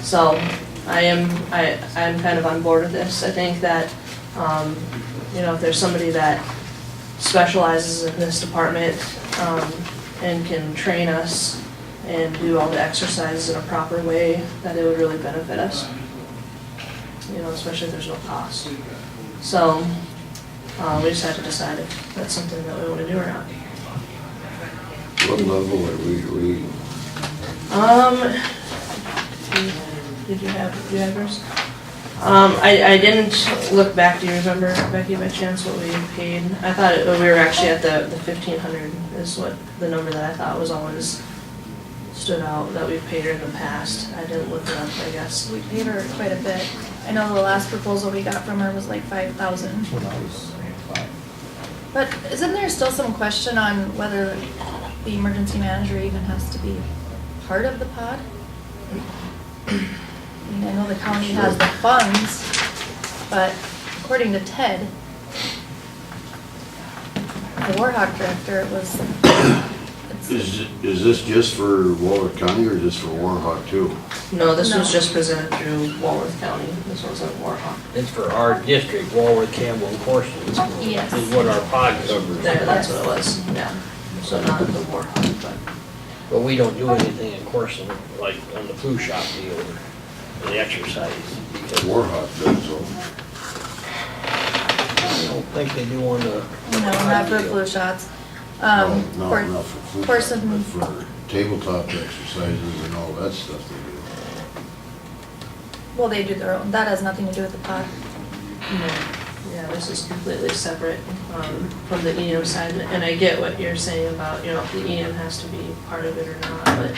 So I'm kind of on board with this. I think that, if there's somebody that specializes in this department and can train us and do all the exercises in a proper way, that it would really benefit us. Especially if there's no cost. So we just have to decide if that's something that we want to do or not. What level are we? Did you have yours? I didn't look back. Do you remember, Becky, by chance, what we paid? I thought we were actually at the 1,500 is what the number that I thought was always stood out, that we've paid her in the past. I didn't look it up, I guess. We paid her quite a bit. I know the last proposal we got from her was like 5,000. Well, that was 5. But isn't there still some question on whether the emergency manager even has to be part of the pod? I know the county has the funds, but according to Ted, the Warhawk director, it was, Is this just for Walworth County or is this for Warhawk too? No, this was No. just presented through Walworth County. This wasn't Warhawk. It's for our district, Walworth, Campbell, and Corson. Yes. Is what our pod covers. There, that's what it was, yeah. So not the Warhawk, but. But we don't do anything in Corson, like on the flu shot deal or the exercise. Because Warhawk does so. I don't think they do on the. not for flu shots. No, Cor- not for food, Corson- but for tabletop exercises and all that stuff they do. Well, they do their own, that has nothing to do with the pod. Yeah, this is completely separate from the EM side, and I get what you're saying about, if the EM has to be part of it or not, but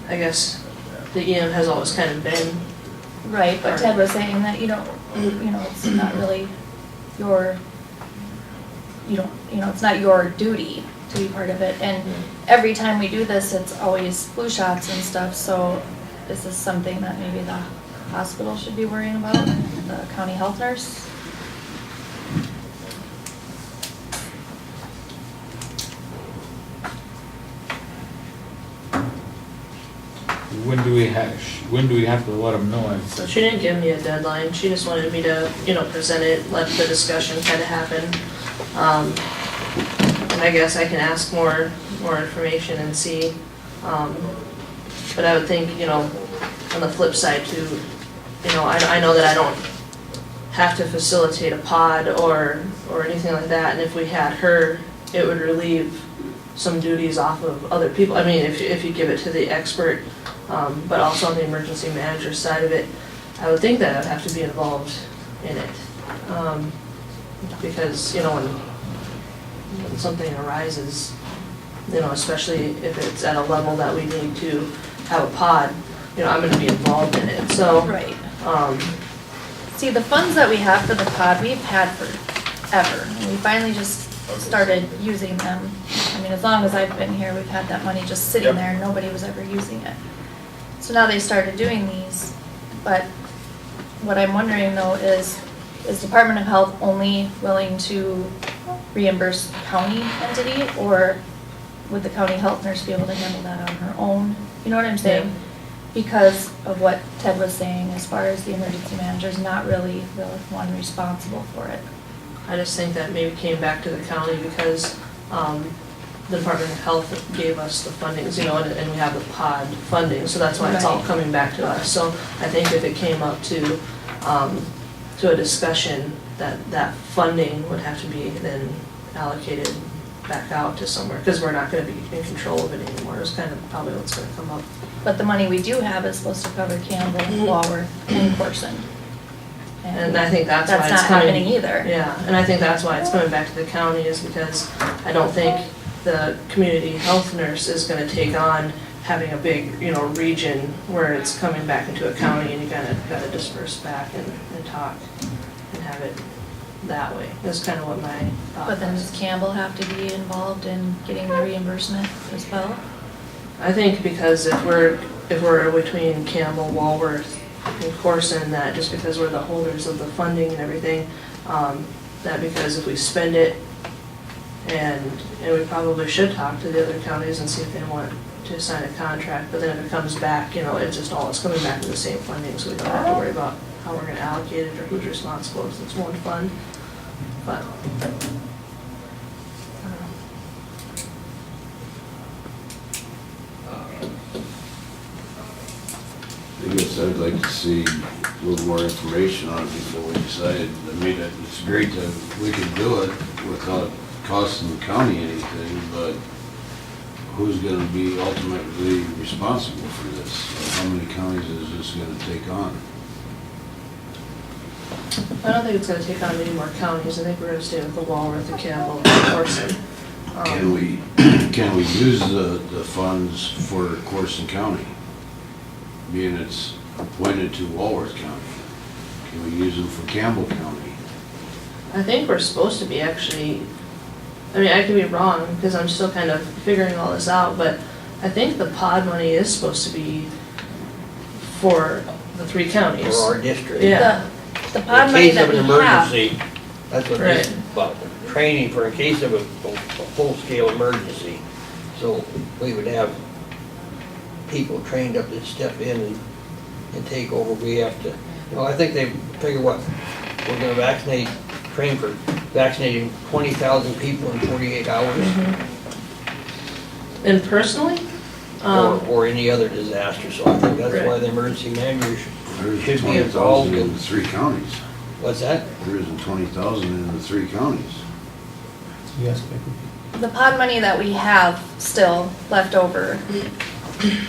I guess the EM has always kind of been. Right, but Ted was saying that it's not really it's not your duty to be part of it. And every time we do this, it's always flu shots and stuff, so is this something that maybe the hospital should be worrying about, the county health nurse? When do we have to let them know? I So said, she didn't give me a deadline, she just wanted me to, present it, let the discussion kind of happen. And I guess I can ask more information and see, but I would think, on the flip side too, I know that I don't have to facilitate a pod or anything like that, and if we had her, it would relieve some duties off of other people. I mean, if you give it to the expert, but also on the emergency manager side of it, I would think that I would have to be involved in it. Because, when something arises, especially if it's at a level that we need to have a pod, I'm gonna be involved in it, so. Right. Um, See, the funds that we have for the pod, we've had forever. And we finally just started using them. I mean, as long as I've been here, we've had that money just sitting there, and nobody was ever using it. So now they started doing these, but what I'm wondering though is Department of Health only willing to reimburse the county entity, or would the county health nurse be able to handle that on her own? You know what I'm saying? Because of what Ted was saying, as far as the emergency manager's not really the one responsible for it. I just think that maybe came back to the county because the Department of Health gave us the fundings, and we have the pod funding, so that's why it's all Right. coming back to us. So I think if it came up to a discussion, that funding would have to be then allocated back out to somewhere, because we're not gonna be in control of it anymore, is kind of probably what's gonna come up. But the money we do have is supposed to cover Campbell, Walworth, and Corson. And I think that's why That's it's not coming. happening either. Yeah, and I think that's why it's coming back to the county, is because I don't think the community health nurse is gonna take on having a big, region where it's coming back into a county and you gotta disperse back and talk and have it that way. That's kind of what my thought But then was. does Campbell have to be involved in getting the reimbursement as well? I think because if we're between Campbell, Walworth, and Corson, that just because we're the holders of the funding and everything, that because if we spend it, and we probably should talk to the other counties and see if they want to sign a contract, but then if it comes back, it's coming back to the same funding, so we don't have to worry about how we're gonna allocate it or who's responsible, if it's one fund, but. I guess I'd like to see a little more information on it before we decide. I mean, it's great that we can do it without costing the county anything, but who's gonna be ultimately responsible for this? How many counties is this gonna take on? I don't think it's gonna take on any more counties, I think we're gonna stay with the Walworth, the Campbell, and Corson. Can we use the funds for Corson County? Being it's appointed to Walworth County. Can we use them for Campbell County? I think we're supposed to be actually, I could be wrong, because I'm still kind of figuring all this out, but I think the pod money is supposed to be for the 3 counties. For our district. Yeah. The pod money that we In have. case of an emergency, that's what this is about, training for in case of a full-scale emergency. So we would have people trained up to step in and take over. We have to, I think they figure what, we're gonna train for vaccinating 20,000 people in 48 hours. And personally, Or any other disaster, so I think that's why Right. the emergency manager There's should be 20,000 involved in in, the 3 counties. what's that? There isn't 20,000 in the 3 counties. Yes, Becky? The pod money that we have still left over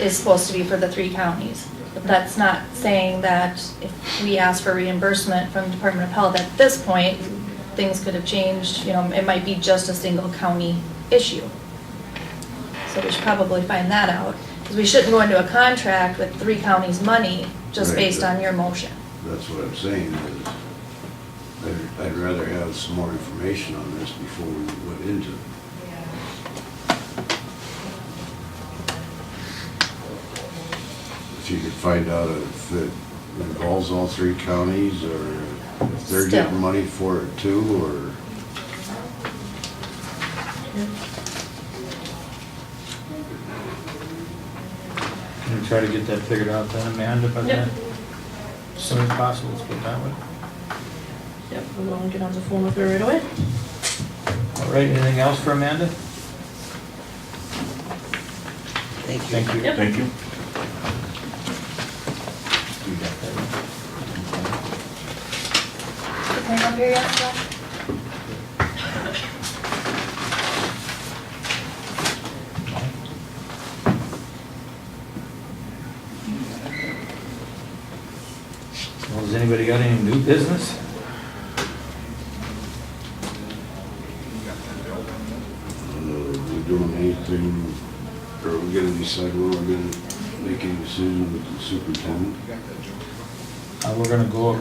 is supposed to be for the 3 counties. But that's not saying that if we ask for reimbursement from the Department of Health at this point, things could have changed, it might be just a single county issue. So we should probably find that out, because we shouldn't go into a contract with 3 counties' money just Right. based on your motion. That's what I'm saying is, I'd rather have some more information on this before we went into it. If you could find out if it involves all 3 counties, or if they're Still. getting money for it too, or. Can we try to get that figured out then, Amanda, by then? As soon as possible, let's put it that way. Yep, I'm going to get on the phone with her right away. All right, anything else for Amanda? Thank you. Thank you. Yep. Thank you. You got that. Can I up here yet, Scott? Well, has anybody got any new business? doing anything, or are we gonna decide when we're gonna make any decision with the superintendent? We're gonna go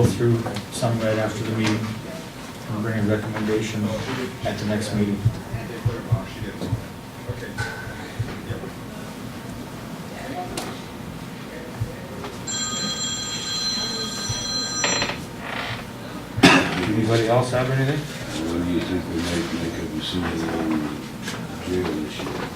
through some right after the meeting and bring a recommendation at the next meeting. Anybody else have anything? When do you think we might make a decision on jail this year?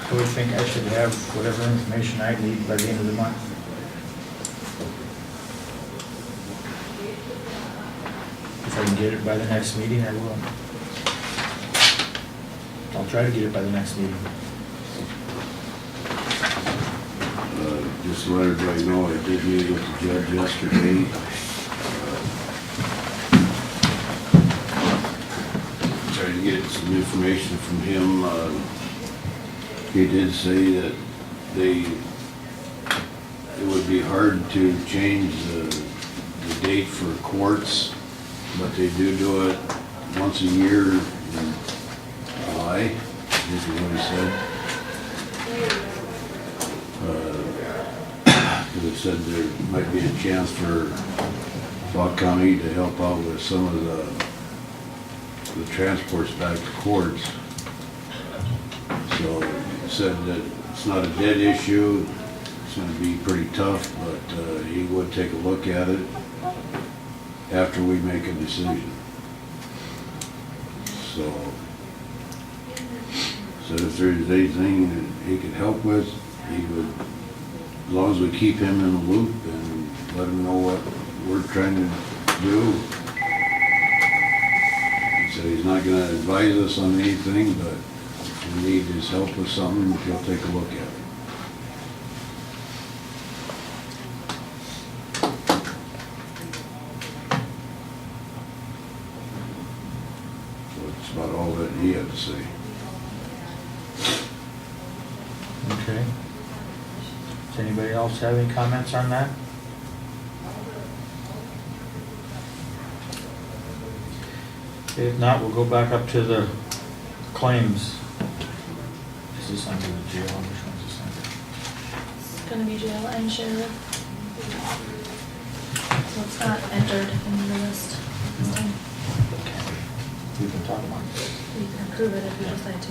I would think I should have whatever information I need by the end of the month. If I can get it by the next meeting, I will. I'll try to get it by the next meeting. Just to let everybody know, I did meet with the judge yesterday. Tried to get some information from him. He did say that it would be hard to change the date for courts, but they do it once a year in July, is what he said. Because it said there might be a chance for Sauk County to help out with some of the transports back to courts. So it said that it's not a dead issue, it's gonna be pretty tough, but he would take a look at it after we make a decision. So, said if there's anything that he could help with, he would, as long as we keep him in the loop and let him know what we're trying to do. He said he's not gonna advise us on anything, but if we need his help with something, he'll take a look at it. So that's about all that he had to say. Okay. Does anybody else have any comments on that? If not, we'll go back up to the claims. Is this under the jail? Which one's this under? It's gonna be jail and sheriff. So it's not entered in the list this time. We can talk about it. You can approve it if you decide to.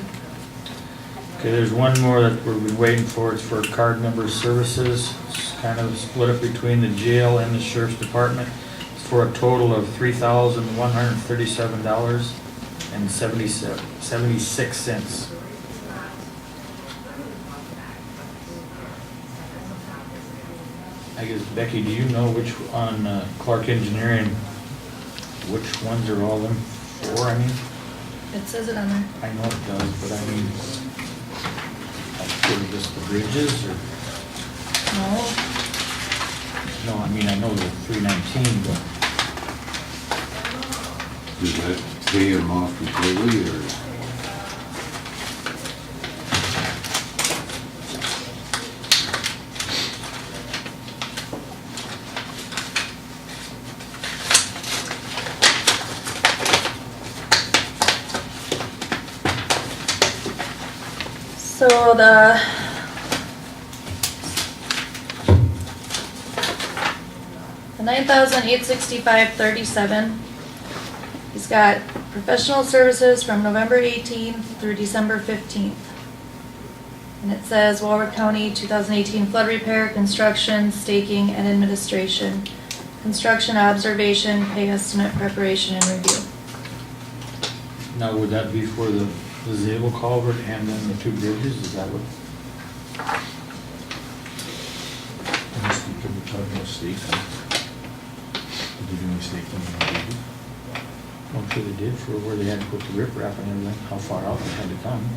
Okay, there's one more that we've been waiting for. It's for card member services. It's kind of split up between the jail and the sheriff's department. It's for a total of $3,137.76. I guess, Becky, do you know which, on Clark Engineering, which ones are all them for? I mean, It says it on there. I know it does, but I mean, like, just the bridges, or, No, no, I mean, I know the 319, but Does that pay him off completely, or? so the 9,865.37. He's got professional services from November 18th through December 15th. And it says Walworth County 2018 flood repair, construction, staking, and administration. Construction observation, pay estimate, preparation, and review. now would that be for the Zabel culvert and then the two bridges? Is that what? We're talking about stakes. Did you do any staking on the bridges? I'm sure they did, for where they had to put the riprap and everything, how far out they had to come.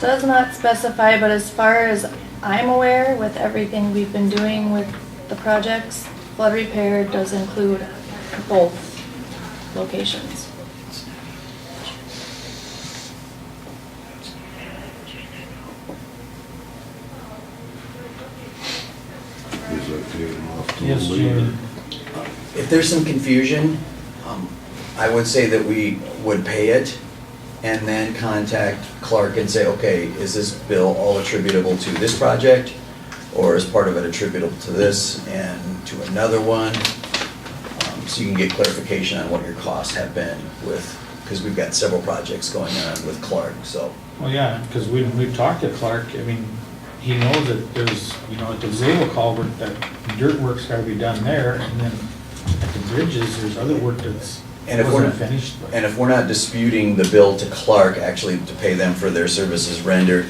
Does not specify, but as far as I'm aware, with everything we've been doing with the projects, flood repair does include both locations. paid them off to Yes, leave Jamie. it. If there's some confusion, I would say that we would pay it and then contact Clark and say, okay, is this bill all attributable to this project? Or is part of it attributable to this and to another one? So you can get clarification on what your costs have been with, because we've got several projects going on with Clark, so. Well, yeah, because we've talked to Clark, I mean, he knows that there's, you know, at the Zabel culvert, that dirt work's gotta be done there, and then at the bridges, there's other work that's And if we're wasn't not- finished. but- And if we're not disputing the bill to Clark, actually to pay them for their services rendered,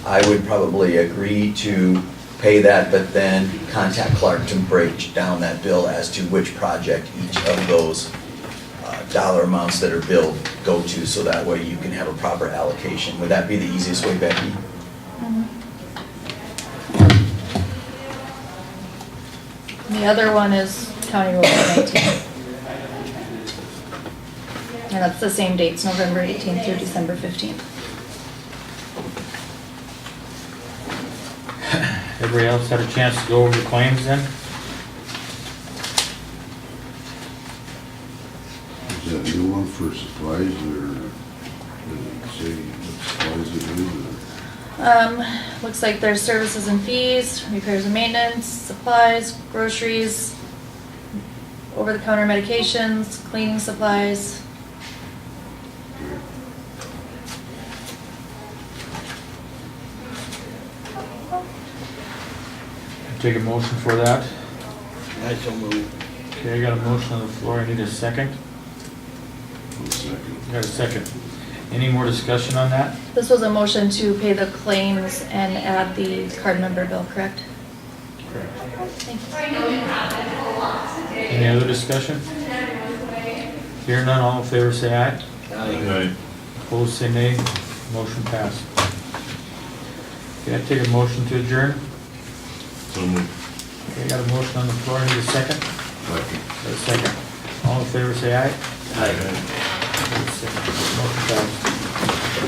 I would probably agree to pay that, but then contact Clark to break down that bill as to which project each of those dollar amounts that are billed go to, so that way you can have a proper allocation. Would that be the easiest way, Becky? The other one is County Road 19. And that's the same dates, November 18th through December 15th. Everybody else had a chance to go over the claims then? Is that a new one for supplies or does it say what supplies it is? Looks like there's services and fees, repairs and maintenance, supplies, groceries, over-the-counter medications, cleaning supplies. Take a motion for that. I so move. Okay, I got a motion on the floor, I need a second. One second. I got a second. Any more discussion on that? This was a motion to pay the claims and add the card member bill, correct? Correct. Thank you. Any other discussion? Hear none, all in favor say aye. Right. Opposed say nay. Motion passed. Okay, I take a motion to adjourn. So moved. Okay, got a motion on the floor, need a second? Second. Got a second. All in favor say aye. Aye. Opposed, say nay. Motion passed.